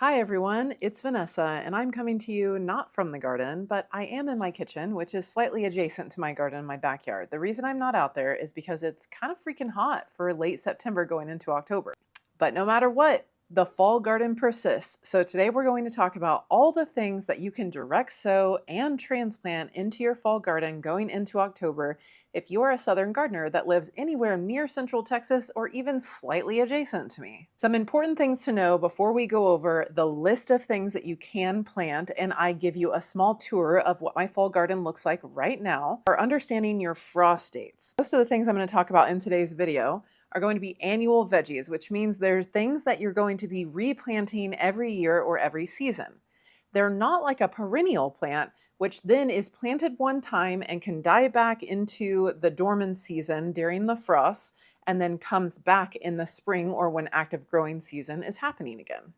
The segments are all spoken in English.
Hi everyone, it's Vanessa, and I'm coming to you not from the garden, but I am in my kitchen, which is slightly adjacent to my garden in my backyard. The reason I'm not out there is because it's kind of freaking hot for late September going into October. But no matter what, the fall garden persists. So today we're going to talk about all the things that you can direct sow and transplant into your fall garden going into October if you're a southern gardener that lives anywhere near Central Texas or even slightly adjacent to me. Some important things to know before we go over the list of things that you can plant, and I give you a small tour of what my fall garden looks like right now, are understanding your frost dates. Most of the things I'm going to talk about in today's video are going to be annual veggies, which means they're things that you're going to be replanting every year or every season. They're not like a perennial plant, which then is planted one time and can die back into the dormant season during the frosts and then comes back in the spring or when active growing season is happening again.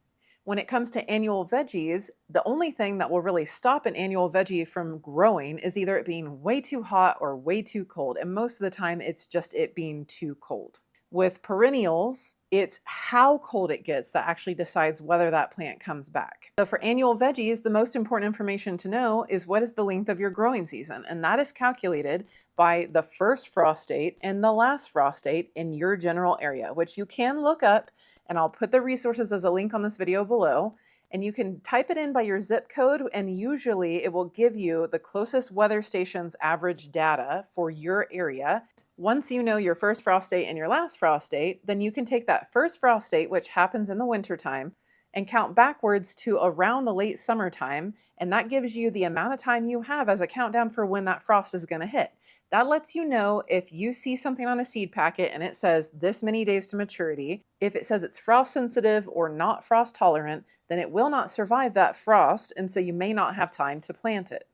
When it comes to annual veggies, the only thing that will really stop an annual veggie from growing is either it being way too hot or way too cold. And most of the time, it's just it being too cold. With perennials, it's how cold it gets that actually decides whether that plant comes back. So for annual veggies, the most important information to know is what is the length of your growing season, and that is calculated by the first frost date and the last frost date in your general area, which you can look up, and I'll put the resources as a link on this video below. And you can type it in by your zip code, and usually it will give you the closest weather station's average data for your area. Once you know your first frost date and your last frost date, then you can take that first frost date, which happens in the wintertime, and count backwards to around the late summertime, and that gives you the amount of time you have as a countdown for when that frost is going to hit. That lets you know if you see something on a seed packet and it says this many days to maturity, if it says it's frost sensitive or not frost tolerant, then it will not survive that frost, and so you may not have time to plant it.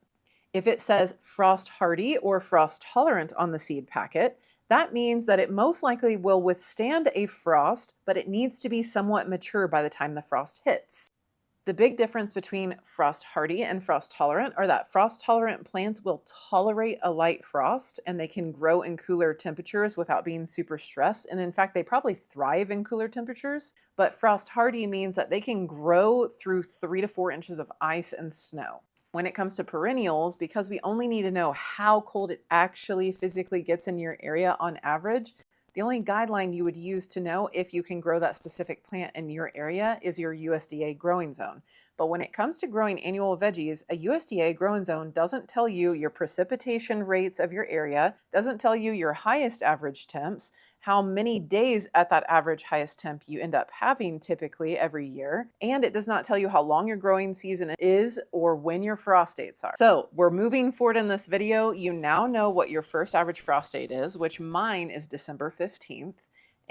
If it says frost hardy or frost tolerant on the seed packet, that means that it most likely will withstand a frost, but it needs to be somewhat mature by the time the frost hits. The big difference between frost hardy and frost tolerant are that frost tolerant plants will tolerate a light frost and they can grow in cooler temperatures without being super stressed. And in fact, they probably thrive in cooler temperatures. But frost hardy means that they can grow through 3 to 4 inches of ice and snow. When it comes to perennials, because we only need to know how cold it actually physically gets in your area on average, the only guideline you would use to know if you can grow that specific plant in your area is your USDA growing zone. But when it comes to growing annual veggies, a USDA growing zone doesn't tell you your precipitation rates of your area, doesn't tell you your highest average temps, how many days at that average highest temp you end up having typically every year, and it does not tell you how long your growing season is or when your frost dates are. So we're moving forward in this video. You now know what your first average frost date is, which mine is December 15th.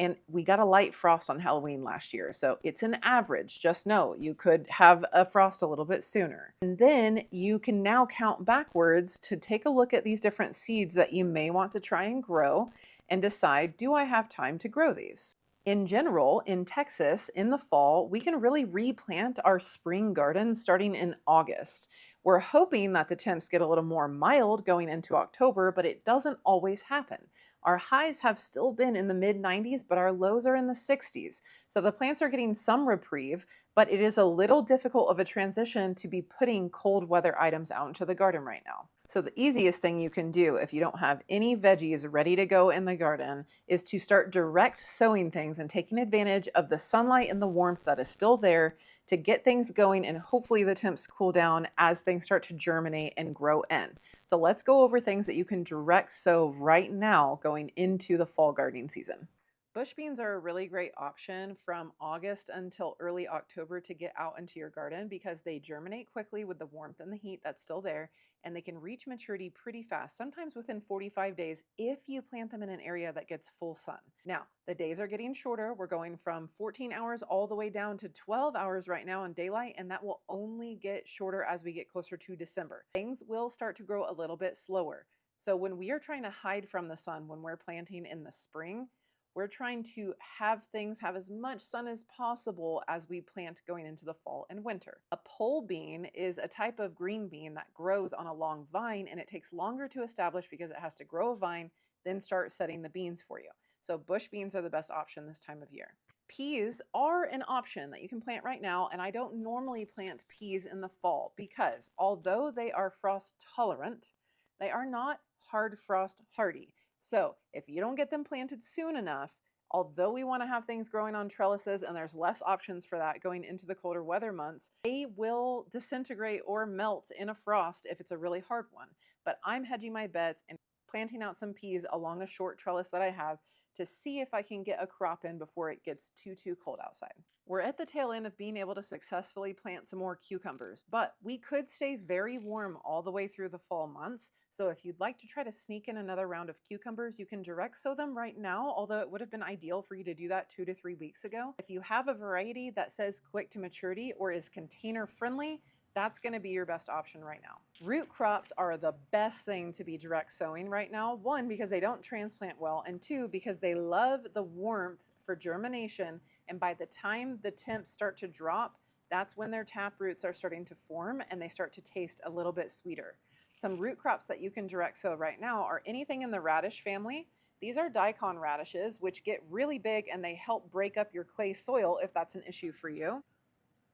And we got a light frost on Halloween last year. So it's an average. Just know you could have a frost a little bit sooner. And then you can now count backwards to take a look at these different seeds that you may want to try and grow and decide, do I have time to grow these? In general, in Texas, in the fall, we can really replant our spring gardens starting in August. We're hoping that the temps get a little more mild going into October, but it doesn't always happen. Our highs have still been in the mid 90s, but our lows are in the 60s. So the plants are getting some reprieve, but it is a little difficult of a transition to be putting cold weather items out into the garden right now. So the easiest thing you can do if you don't have any veggies ready to go in the garden is to start direct sowing things and taking advantage of the sunlight and the warmth that is still there to get things going, and hopefully the temps cool down as things start to germinate and grow in. So let's go over things that you can direct sow right now going into the fall gardening season. Bush beans are a really great option from August until early October to get out into your garden because they germinate quickly with the warmth and the heat that's still there, and they can reach maturity pretty fast, sometimes within 45 days if you plant them in an area that gets full sun. Now, the days are getting shorter. We're going from 14 hours all the way down to 12 hours right now in daylight, and that will only get shorter as we get closer to December. Things will start to grow a little bit slower. So when we are trying to hide from the sun when we're planting in the spring, we're trying to have things have as much sun as possible as we plant going into the fall and winter. A pole bean is a type of green bean that grows on a long vine, and it takes longer to establish because it has to grow a vine, then start setting the beans for you. So bush beans are the best option this time of year. Peas are an option that you can plant right now, and I don't normally plant peas in the fall because although they are frost tolerant, they are not hard frost hardy. So if you don't get them planted soon enough, although we want to have things growing on trellises and there's less options for that going into the colder weather months, they will disintegrate or melt in a frost if it's a really hard one. But I'm hedging my bets and planting out some peas along a short trellis that I have to see if I can get a crop in before it gets too cold outside. We're at the tail end of being able to successfully plant some more cucumbers, but we could stay very warm all the way through the fall months. So if you'd like to try to sneak in another round of cucumbers, you can direct sow them right now, although it would have been ideal for you to do that 2 to 3 weeks ago. If you have a variety that says quick to maturity or is container friendly, that's going to be your best option right now. Root crops are the best thing to be direct sowing right now. One, because they don't transplant well, and two, because they love the warmth for germination. And by the time the temps start to drop, that's when their tap roots are starting to form and they start to taste a little bit sweeter. Some root crops that you can direct sow right now are anything in the radish family. These are daikon radishes, which get really big and they help break up your clay soil if that's an issue for you.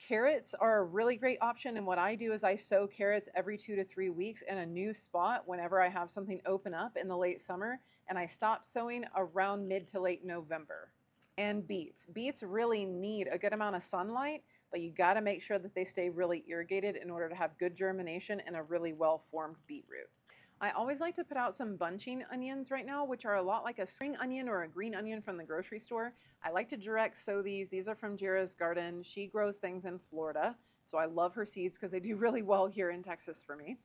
Carrots are a really great option, and what I do is I sow carrots every 2 to 3 weeks in a new spot whenever I have something open up in the late summer, and I stop sowing around mid to late November. And beets. Beets really need a good amount of sunlight, but you got to make sure that they stay really irrigated in order to have good germination and a really well-formed beetroot. I always like to put out some bunching onions right now, which are a lot like a spring onion or a green onion from the grocery store. I like to direct sow these. These are from Jera's garden. She grows things in Florida, so I love her seeds because they do really well here in Texas for me.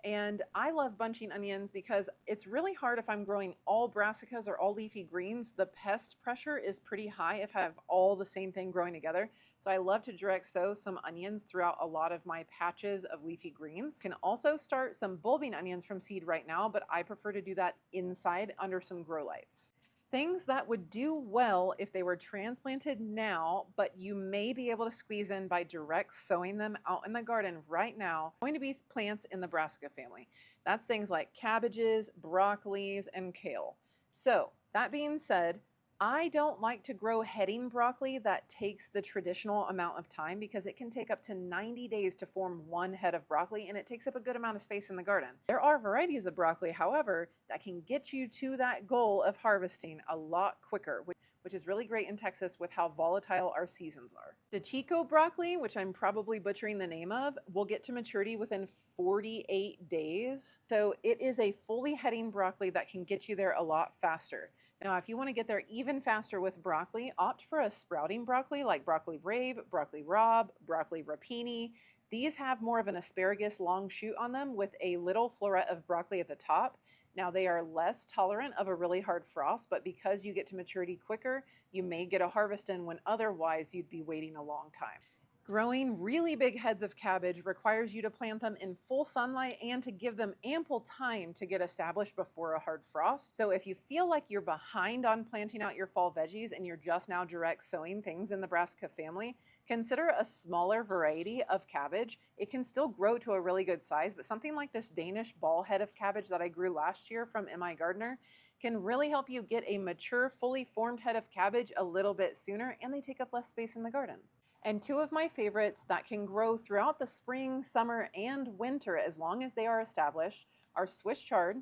And I love bunching onions because it's really hard if I'm growing all brassicas or all leafy greens. The pest pressure is pretty high if I have all the same thing growing together. So I love to direct sow some onions throughout a lot of my patches of leafy greens. Can also start some bulbing onions from seed right now, but I prefer to do that inside under some grow lights. Things that would do well if they were transplanted now, but you may be able to squeeze in by direct sowing them out in the garden right now, going to be plants in the Brassica family. That's things like cabbages, broccolis, and kale. So that being said, I don't like to grow heading broccoli that takes the traditional amount of time because it can take up to 90 days to form one head of broccoli and it takes up a good amount of space in the garden. There are varieties of broccoli, however, that can get you to that goal of harvesting a lot quicker, which is really great in Texas with how volatile our seasons are. The Chico broccoli, which I'm probably butchering the name of, will get to maturity within 48 days. So it is a fully heading broccoli that can get you there a lot faster. Now, if you want to get there even faster with broccoli, opt for a sprouting broccoli like broccoli rabe, broccoli rabe, broccoli rapini. These have more of an asparagus long shoot on them with a little floret of broccoli at the top. Now, they are less tolerant of a really hard frost, but because you get to maturity quicker, you may get a harvest in when otherwise you'd be waiting a long time. Growing really big heads of cabbage requires you to plant them in full sunlight and to give them ample time to get established before a hard frost. So if you feel like you're behind on planting out your fall veggies and you're just now direct sowing things in the Brassica family, consider a smaller variety of cabbage. It can still grow to a really good size, but something like this Danish ball head of cabbage that I grew last year from M.I. Gardener can really help you get a mature, fully formed head of cabbage a little bit sooner, and they take up less space in the garden. And two of my favorites that can grow throughout the spring, summer, and winter as long as they are established are Swiss chard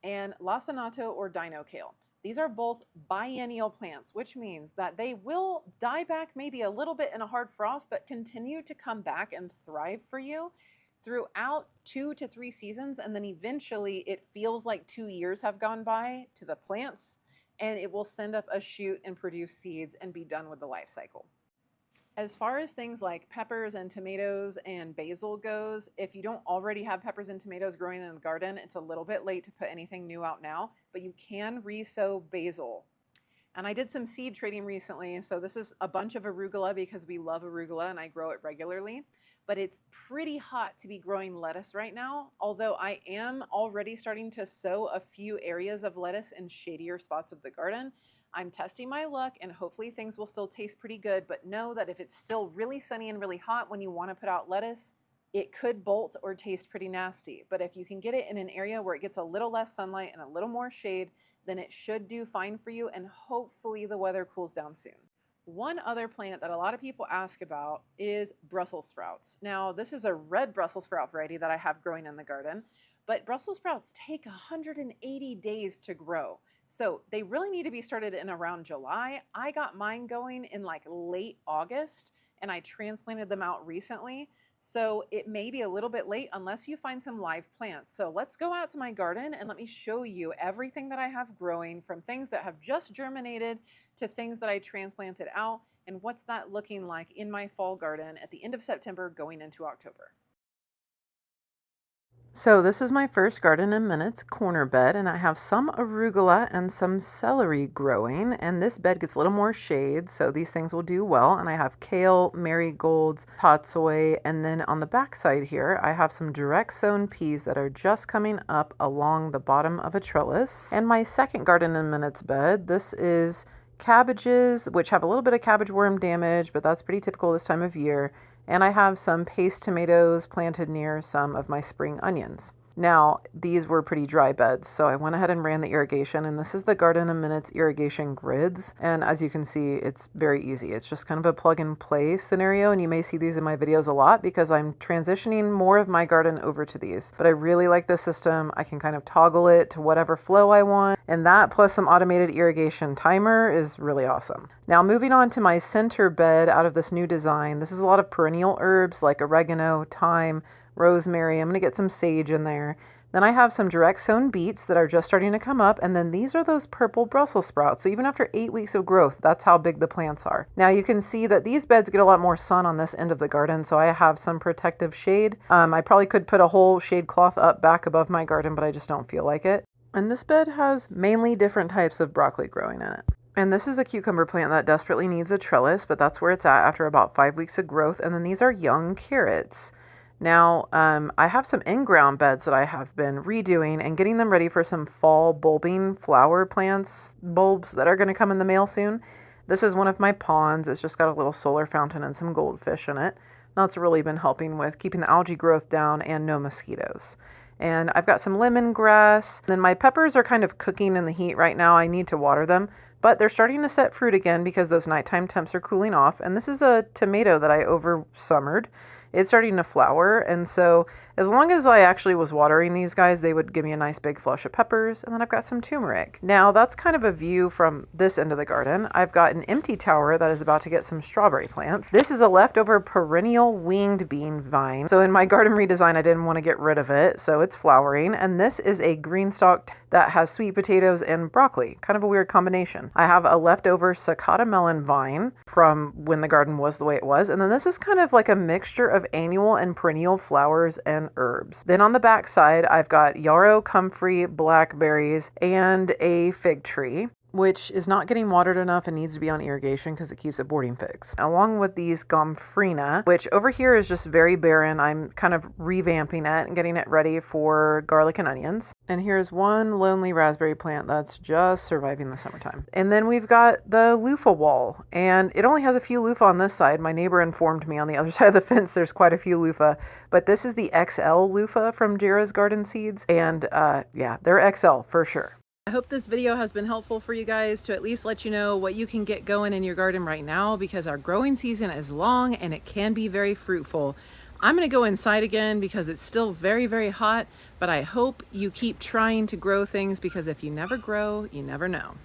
and lacinato or dino kale. These are both biennial plants, which means that they will die back maybe a little bit in a hard frost, but continue to come back and thrive for you throughout 2 to 3 seasons. And then eventually it feels like 2 years have gone by to the plants and it will send up a shoot and produce seeds and be done with the life cycle. As far as things like peppers and tomatoes and basil goes, if you don't already have peppers and tomatoes growing in the garden, it's a little bit late to put anything new out now, but you can re-sow basil. And I did some seed trading recently, so this is a bunch of arugula because we love arugula and I grow it regularly. But it's pretty hot to be growing lettuce right now, although I am already starting to sow a few areas of lettuce in shadier spots of the garden. I'm testing my luck and hopefully things will still taste pretty good, but know that if it's still really sunny and really hot when you want to put out lettuce, it could bolt or taste pretty nasty. But if you can get it in an area where it gets a little less sunlight and a little more shade, then it should do fine for you and hopefully the weather cools down soon. One other plant that a lot of people ask about is Brussels sprouts. Now, this is a red Brussels sprout variety that I have growing in the garden, but Brussels sprouts take 180 days to grow. So they really need to be started in around July. I got mine going in like late August and I transplanted them out recently. So it may be a little bit late unless you find some live plants. So let's go out to my garden and let me show you everything that I have growing, from things that have just germinated to things that I transplanted out, and what's that looking like in my fall garden at the end of September going into October. So this is my first Garden in Minutes corner bed, and I have some arugula and some celery growing, and this bed gets a little more shade, so these things will do well. And I have kale, marigolds, tatsoi, and then on the back side here, I have some direct sown peas that are just coming up along the bottom of a trellis. And my second Garden in Minutes bed, this is cabbages, which have a little bit of cabbage worm damage, but that's pretty typical this time of year. And I have some paste tomatoes planted near some of my spring onions. Now, these were pretty dry beds, so I went ahead and ran the irrigation, and this is the Garden in Minutes irrigation grids. And as you can see, it's very easy. It's just kind of a plug and play scenario, and you may see these in my videos a lot because I'm transitioning more of my garden over to these. But I really like this system. I can kind of toggle it to whatever flow I want, and that plus some automated irrigation timer is really awesome. Now, moving on to my center bed out of this new design, this is a lot of perennial herbs like oregano, thyme, rosemary. I'm going to get some sage in there. Then I have some direct sown beets that are just starting to come up. And then these are those purple Brussels sprouts. So even after 8 weeks of growth, that's how big the plants are. Now you can see that these beds get a lot more sun on this end of the garden. So I have some protective shade. I probably could put a whole shade cloth up back above my garden, but I just don't feel like it. And this bed has mainly different types of broccoli growing in it. And this is a cucumber plant that desperately needs a trellis, but that's where it's at after about 5 weeks of growth. And then these are young carrots. Now, I have some in-ground beds that I have been redoing and getting them ready for some fall bulbing flower plants, bulbs that are going to come in the mail soon. This is one of my ponds. It's just got a little solar fountain and some goldfish in it. That's really been helping with keeping the algae growth down and no mosquitoes. And I've got some lemongrass. Then my peppers are kind of cooking in the heat right now. I need to water them, but they're starting to set fruit again because those nighttime temps are cooling off. And this is a tomato that I over summered. It's starting to flower, and so as long as I actually was watering these guys, they would give me a nice big flush of peppers. And then I've got some turmeric. Now that's kind of a view from this end of the garden. I've got an empty tower that is about to get some strawberry plants. This is a leftover perennial winged bean vine. So in my garden redesign, I didn't want to get rid of it, so it's flowering. And this is a green stalk that has sweet potatoes and broccoli, kind of a weird combination. I have a leftover cicada melon vine from when the garden was the way it was. And then this is kind of like a mixture of annual and perennial flowers and herbs. Then on the back side, I've got yarrow, comfrey, blackberries, and a fig tree, which is not getting watered enough and needs to be on irrigation because it keeps aborting figs. Along with these gomphrena, which over here is just very barren. I'm kind of revamping it and getting it ready for garlic and onions. And here's one lonely raspberry plant that's just surviving the summertime. And then we've got the loofah wall, and it only has a few loofah on this side. My neighbor informed me on the other side of the fence there's quite a few loofah, but this is the XL loofah from Jera's Garden Seeds, and yeah, they're XL for sure. I hope this video has been helpful for you guys to at least let you know what you can get going in your garden right now, because our growing season is long and it can be very fruitful. I'm going to go inside again because it's still very, very hot, but I hope you keep trying to grow things, because if you never grow, you never know.